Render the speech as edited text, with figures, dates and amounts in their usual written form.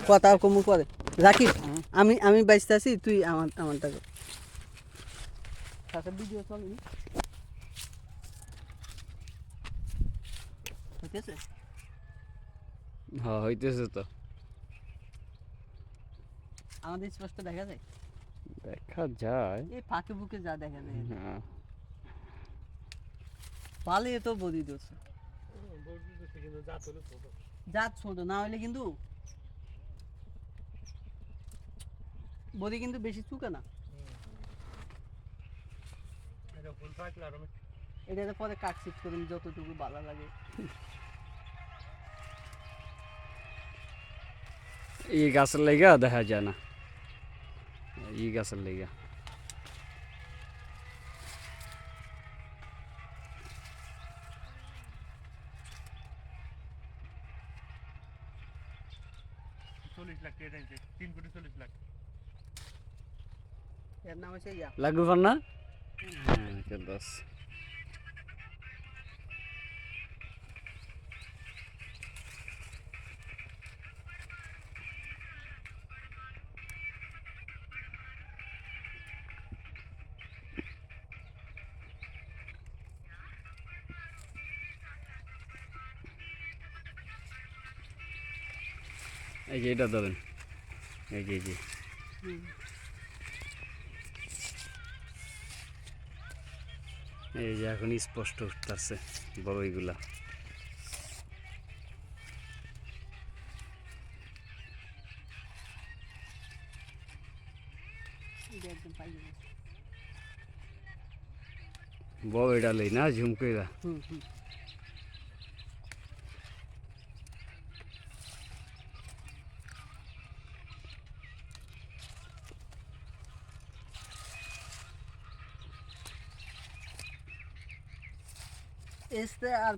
কথা কমু করে রাকিব আমি বাইসতে আছি তুই আমারটা কর ভিডিও চলেনি হইতেছে হ্যাঁ হইতেছে তো আমাদের স্পষ্ট দেখা যায় দেখা যায় এই ফাঁকে বুকে যা দেখা যায় হ্যাঁ পালে তো বদি দোষ জাত ছোট না হলে কিন্তু বদি কিন্তু বেশি চুকে না এটা পরে কাটছিট করুন যতটুকু ভালো লাগে এই গাছের লেগা দেখা যায় না এই গাছের লেগা এর নাম হচ্ছে ইয়া লাগবে পার না হ্যাঁ দশ এই যে এটা ধরেন এই যে এই যে এখন স্পষ্ট উঠতেছে বড় এইগুলা একদম পাই যাবে বড় এটা লই না ঝুম কইরা este আর